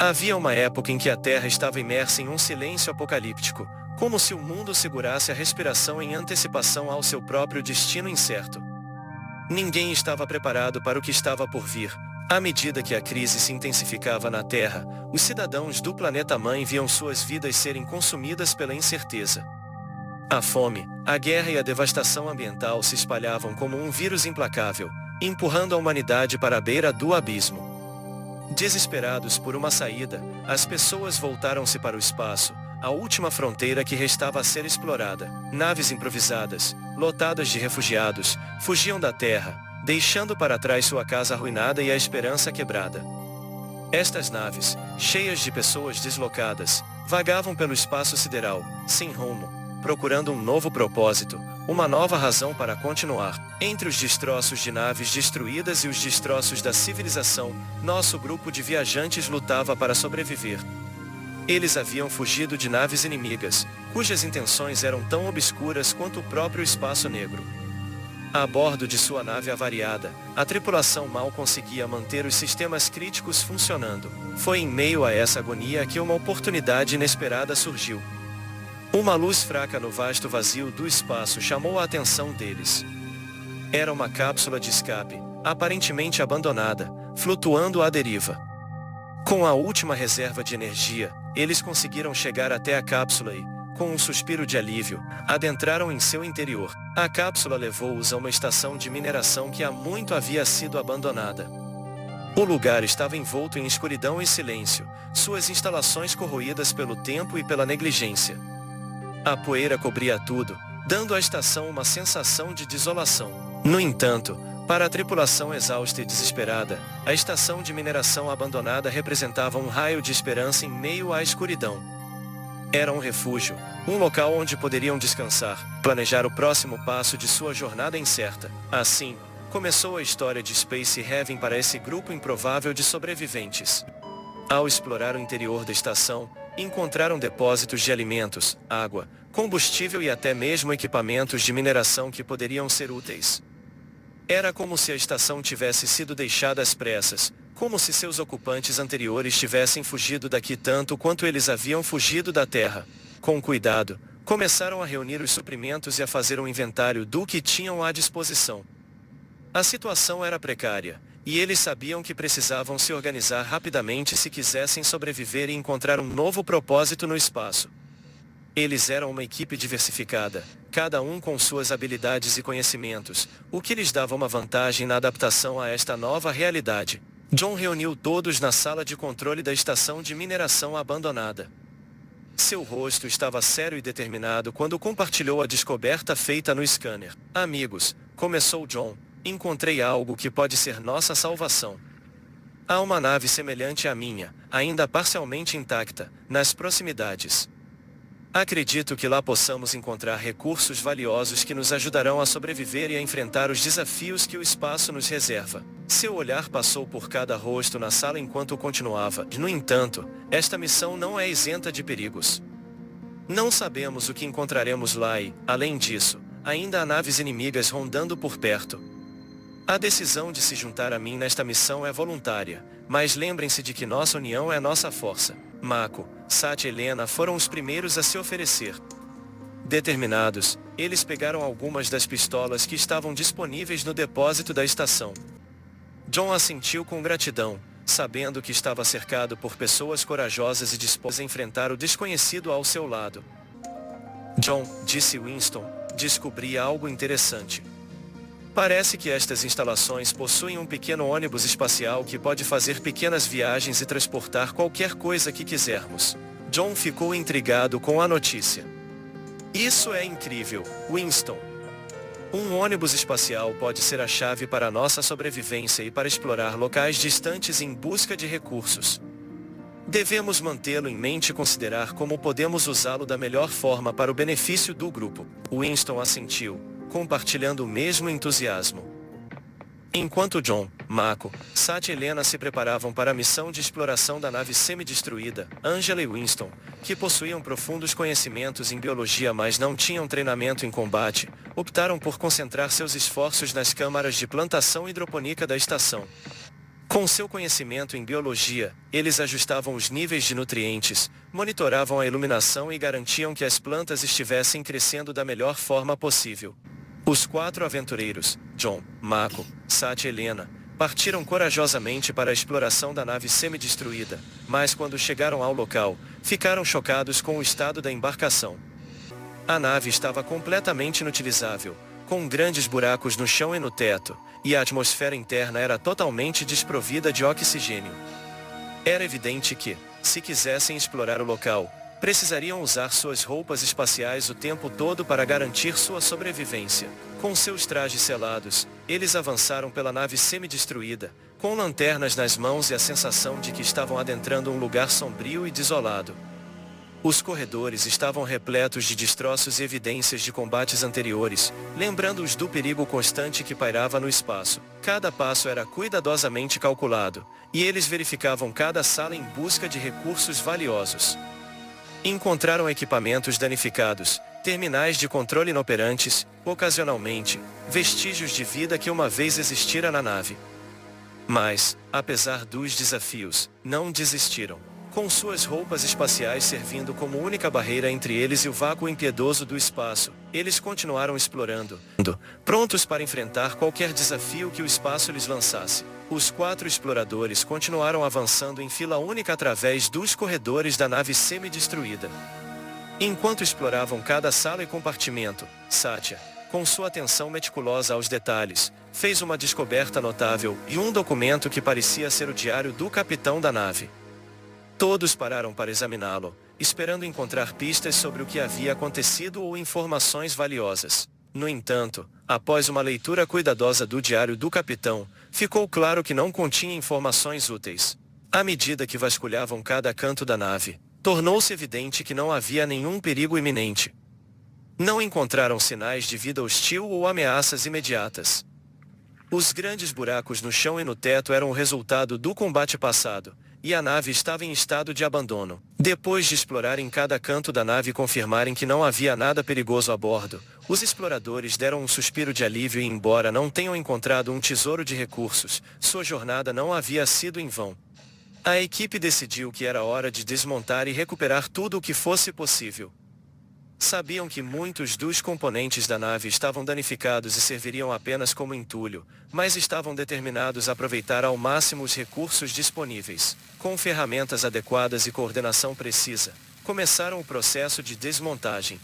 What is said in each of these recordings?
Havia uma época em que a Terra estava imersa em um silêncio apocalíptico, como se o mundo segurasse a respiração em antecipação ao seu próprio destino incerto. Ninguém estava preparado para o que estava por vir. À medida que a crise se intensificava na Terra, os cidadãos do planeta-mãe viam suas vidas serem consumidas pela incerteza. A fome, a guerra e a devastação ambiental se espalhavam como um vírus implacável, empurrando a humanidade para a beira do abismo. Desesperados por uma saída, as pessoas voltaram-se para o espaço, a última fronteira que restava a ser explorada. Naves improvisadas, lotadas de refugiados, fugiam da Terra, deixando para trás sua casa arruinada e a esperança quebrada. Estas naves, cheias de pessoas deslocadas, vagavam pelo espaço sideral, sem rumo, procurando um novo propósito, uma nova razão para continuar. Entre os destroços de naves destruídas e os destroços da civilização, nosso grupo de viajantes lutava para sobreviver. Eles haviam fugido de naves inimigas, cujas intenções eram tão obscuras quanto o próprio espaço negro. A bordo de sua nave avariada, a tripulação mal conseguia manter os sistemas críticos funcionando. Foi em meio a essa agonia que uma oportunidade inesperada surgiu. Uma luz fraca no vasto vazio do espaço chamou a atenção deles. Era uma cápsula de escape, aparentemente abandonada, flutuando à deriva. Com a última reserva de energia, eles conseguiram chegar até a cápsula e, com um suspiro de alívio, adentraram em seu interior. A cápsula levou-os a uma estação de mineração que há muito havia sido abandonada. O lugar estava envolto em escuridão e silêncio, suas instalações corroídas pelo tempo e pela negligência. A poeira cobria tudo, dando à estação uma sensação de desolação. No entanto, para a tripulação exausta e desesperada, a estação de mineração abandonada representava um raio de esperança em meio à escuridão. Era um refúgio, um local onde poderiam descansar, planejar o próximo passo de sua jornada incerta. Assim, começou a história de Space Heaven para esse grupo improvável de sobreviventes. Ao explorar o interior da estação, encontraram depósitos de alimentos, água, combustível e até mesmo equipamentos de mineração que poderiam ser úteis. Era como se a estação tivesse sido deixada às pressas, como se seus ocupantes anteriores tivessem fugido daqui tanto quanto eles haviam fugido da Terra. Com cuidado, começaram a reunir os suprimentos e a fazer um inventário do que tinham à disposição. A situação era precária, e eles sabiam que precisavam se organizar rapidamente se quisessem sobreviver e encontrar um novo propósito no espaço. Eles eram uma equipe diversificada, cada um com suas habilidades e conhecimentos, o que lhes dava uma vantagem na adaptação a esta nova realidade. John reuniu todos na sala de controle da estação de mineração abandonada. Seu rosto estava sério e determinado quando compartilhou a descoberta feita no scanner. Amigos, começou John, encontrei algo que pode ser nossa salvação. Há uma nave semelhante à minha, ainda parcialmente intacta, nas proximidades. Acredito que lá possamos encontrar recursos valiosos que nos ajudarão a sobreviver e a enfrentar os desafios que o espaço nos reserva. Seu olhar passou por cada rosto na sala enquanto continuava. No entanto, esta missão não é isenta de perigos. Não sabemos o que encontraremos lá e, além disso, ainda há naves inimigas rondando por perto. A decisão de se juntar a mim nesta missão é voluntária, mas lembrem-se de que nossa união é nossa força. Mako, Satya e Lena foram os primeiros a se oferecer. Determinados, eles pegaram algumas das pistolas que estavam disponíveis no depósito da estação. John assentiu com gratidão, sabendo que estava cercado por pessoas corajosas e dispostas a enfrentar o desconhecido ao seu lado. John, disse Winston, descobri algo interessante. Parece que estas instalações possuem um pequeno ônibus espacial que pode fazer pequenas viagens e transportar qualquer coisa que quisermos. John ficou intrigado com a notícia. Isso é incrível, Winston. Um ônibus espacial pode ser a chave para a nossa sobrevivência e para explorar locais distantes em busca de recursos. Devemos mantê-lo em mente e considerar como podemos usá-lo da melhor forma para o benefício do grupo. Winston assentiu, compartilhando o mesmo entusiasmo. Enquanto John, Mako, Satya e Lena se preparavam para a missão de exploração da nave semi-destruída, Angela e Winston, que possuíam profundos conhecimentos em biologia mas não tinham treinamento em combate, optaram por concentrar seus esforços nas câmaras de plantação hidropônica da estação. Com seu conhecimento em biologia, eles ajustavam os níveis de nutrientes, monitoravam a iluminação e garantiam que as plantas estivessem crescendo da melhor forma possível. Os 4 aventureiros, John, Mako, Satya e Helena, partiram corajosamente para a exploração da nave semi-destruída, mas quando chegaram ao local, ficaram chocados com o estado da embarcação. A nave estava completamente inutilizável, com grandes buracos no chão e no teto, e a atmosfera interna era totalmente desprovida de oxigênio. Era evidente que, se quisessem explorar o local, precisariam usar suas roupas espaciais o tempo todo para garantir sua sobrevivência. Com seus trajes selados, eles avançaram pela nave semi-destruída, com lanternas nas mãos e a sensação de que estavam adentrando um lugar sombrio e desolado. Os corredores estavam repletos de destroços e evidências de combates anteriores, lembrando-os do perigo constante que pairava no espaço. Cada passo era cuidadosamente calculado, e eles verificavam cada sala em busca de recursos valiosos. Encontraram equipamentos danificados, terminais de controle inoperantes, ocasionalmente, vestígios de vida que uma vez existira na nave. Mas, apesar dos desafios, não desistiram. Com suas roupas espaciais servindo como única barreira entre eles e o vácuo impiedoso do espaço, eles continuaram explorando, prontos para enfrentar qualquer desafio que o espaço lhes lançasse. Os 4 exploradores continuaram avançando em fila única através dos corredores da nave semi-destruída. Enquanto exploravam cada sala e compartimento, Satya, com sua atenção meticulosa aos detalhes, fez uma descoberta notável e um documento que parecia ser o diário do capitão da nave. Todos pararam para examiná-lo, esperando encontrar pistas sobre o que havia acontecido ou informações valiosas. No entanto, após uma leitura cuidadosa do diário do capitão, ficou claro que não continha informações úteis. À medida que vasculhavam cada canto da nave, tornou-se evidente que não havia nenhum perigo iminente. Não encontraram sinais de vida hostil ou ameaças imediatas. Os grandes buracos no chão e no teto eram o resultado do combate passado, e a nave estava em estado de abandono. Depois de explorarem cada canto da nave e confirmarem que não havia nada perigoso a bordo, os exploradores deram um suspiro de alívio e, embora não tenham encontrado um tesouro de recursos, sua jornada não havia sido em vão. A equipe decidiu que era hora de desmontar e recuperar tudo o que fosse possível. Sabiam que muitos dos componentes da nave estavam danificados e serviriam apenas como entulho, mas estavam determinados a aproveitar ao máximo os recursos disponíveis. Com ferramentas adequadas e coordenação precisa, começaram o processo de desmontagem.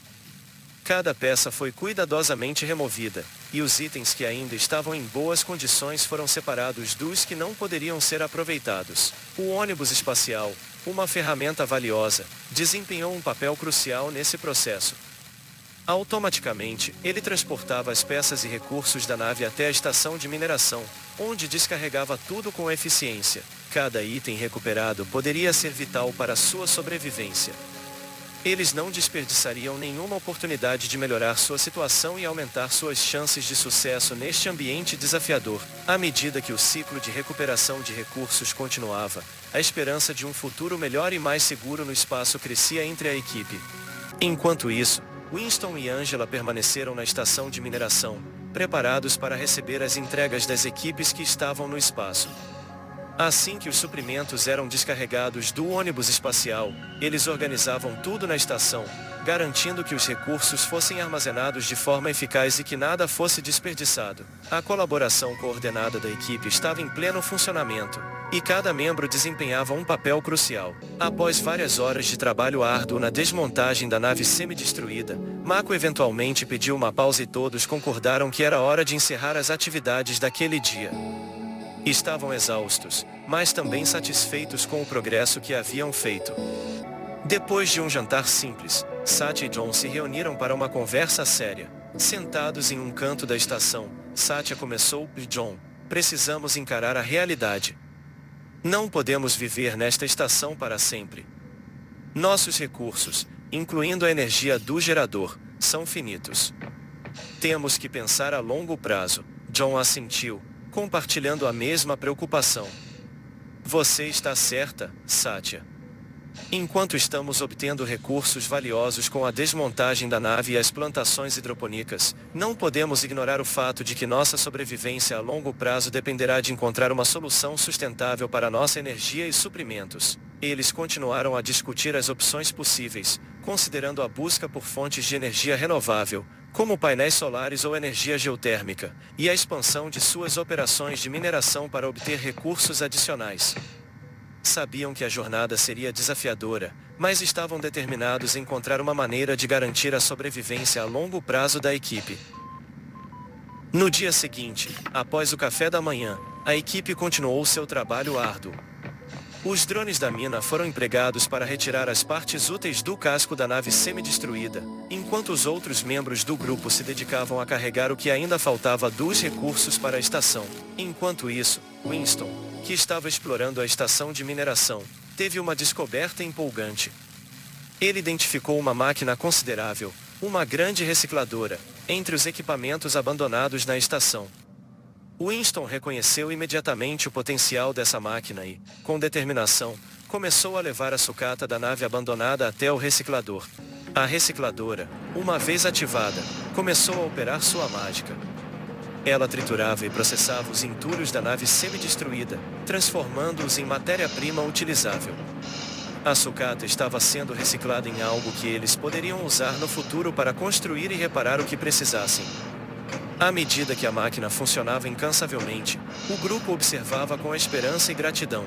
Cada peça foi cuidadosamente removida, e os itens que ainda estavam em boas condições foram separados dos que não poderiam ser aproveitados. O ônibus espacial, uma ferramenta valiosa, desempenhou um papel crucial nesse processo. Automaticamente, ele transportava as peças e recursos da nave até a estação de mineração, onde descarregava tudo com eficiência. Cada item recuperado poderia ser vital para sua sobrevivência. Eles não desperdiçariam nenhuma oportunidade de melhorar sua situação e aumentar suas chances de sucesso neste ambiente desafiador. À medida que o ciclo de recuperação de recursos continuava, a esperança de um futuro melhor e mais seguro no espaço crescia entre a equipe. Enquanto isso, Winston e Angela permaneceram na estação de mineração, preparados para receber as entregas das equipes que estavam no espaço. Assim que os suprimentos eram descarregados do ônibus espacial, eles organizavam tudo na estação, garantindo que os recursos fossem armazenados de forma eficaz e que nada fosse desperdiçado. A colaboração coordenada da equipe estava em pleno funcionamento, e cada membro desempenhava um papel crucial. Após várias horas de trabalho árduo na desmontagem da nave semi-destruída, Mako eventualmente pediu uma pausa e todos concordaram que era hora de encerrar as atividades daquele dia. Estavam exaustos, mas também satisfeitos com o progresso que haviam feito. Depois de um jantar simples, Satya e John se reuniram para uma conversa séria. Sentados em um canto da estação, Satya começou: John, precisamos encarar a realidade. Não podemos viver nesta estação para sempre. Nossos recursos, incluindo a energia do gerador, são finitos. Temos que pensar a longo prazo. John assentiu, compartilhando a mesma preocupação. Você está certa, Satya. Enquanto estamos obtendo recursos valiosos com a desmontagem da nave e as plantações hidroponicas, não podemos ignorar o fato de que nossa sobrevivência a longo prazo dependerá de encontrar uma solução sustentável para nossa energia e suprimentos. Eles continuaram a discutir as opções possíveis, considerando a busca por fontes de energia renovável, como painéis solares ou energia geotérmica, e a expansão de suas operações de mineração para obter recursos adicionais. Sabiam que a jornada seria desafiadora, mas estavam determinados em encontrar uma maneira de garantir a sobrevivência a longo prazo da equipe. No dia seguinte, após o café da manhã, a equipe continuou seu trabalho árduo. Os drones da mina foram empregados para retirar as partes úteis do casco da nave semi-destruída, enquanto os outros membros do grupo se dedicavam a carregar o que ainda faltava dos recursos para a estação. Enquanto isso, Winston, que estava explorando a estação de mineração, teve uma descoberta empolgante. Ele identificou uma máquina considerável, uma grande recicladora, entre os equipamentos abandonados na estação. Winston reconheceu imediatamente o potencial dessa máquina e, com determinação, começou a levar a sucata da nave abandonada até o reciclador. A recicladora, uma vez ativada, começou a operar sua mágica. Ela triturava e processava os entulhos da nave semi-destruída, transformando-os em matéria-prima utilizável. A sucata estava sendo reciclada em algo que eles poderiam usar no futuro para construir e reparar o que precisassem. À medida que a máquina funcionava incansavelmente, o grupo observava com esperança e gratidão.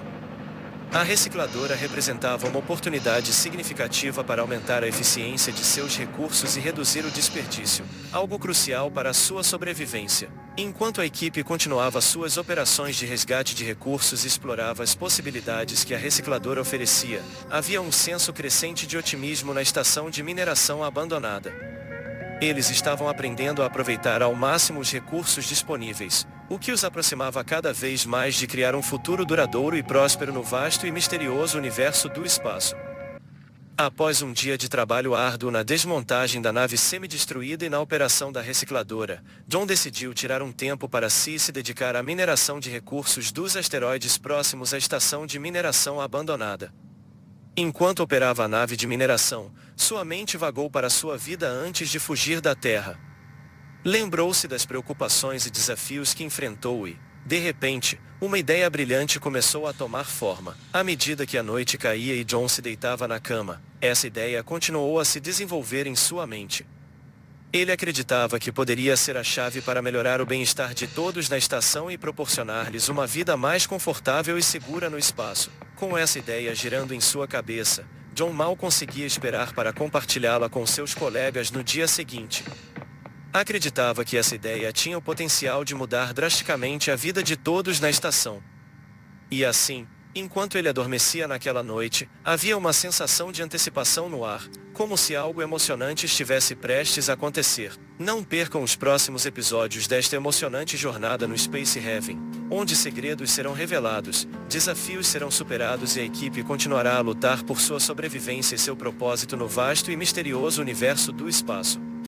A recicladora representava uma oportunidade significativa para aumentar a eficiência de seus recursos e reduzir o desperdício, algo crucial para a sua sobrevivência. Enquanto a equipe continuava suas operações de resgate de recursos e explorava as possibilidades que a recicladora oferecia, havia um senso crescente de otimismo na estação de mineração abandonada. Eles estavam aprendendo a aproveitar ao máximo os recursos disponíveis, o que os aproximava cada vez mais de criar um futuro duradouro e próspero no vasto e misterioso universo do espaço. Após um dia de trabalho árduo na desmontagem da nave semi-destruída e na operação da recicladora, John decidiu tirar um tempo para si e se dedicar à mineração de recursos dos asteroides próximos à estação de mineração abandonada. Enquanto operava a nave de mineração, sua mente vagou para sua vida antes de fugir da Terra. Lembrou-se das preocupações e desafios que enfrentou e, de repente, uma ideia brilhante começou a tomar forma. À medida que a noite caía e John se deitava na cama, essa ideia continuou a se desenvolver em sua mente. Ele acreditava que poderia ser a chave para melhorar o bem-estar de todos na estação e proporcionar-lhes uma vida mais confortável e segura no espaço. Com essa ideia girando em sua cabeça, John mal conseguia esperar para compartilhá-la com seus colegas no dia seguinte. Acreditava que essa ideia tinha o potencial de mudar drasticamente a vida de todos na estação. E assim, enquanto ele adormecia naquela noite, havia uma sensação de antecipação no ar, como se algo emocionante estivesse prestes a acontecer. Não percam os próximos episódios desta emocionante jornada no Space Heaven, onde segredos serão revelados, desafios serão superados e a equipe continuará a lutar por sua sobrevivência e seu propósito no vasto e misterioso universo do espaço.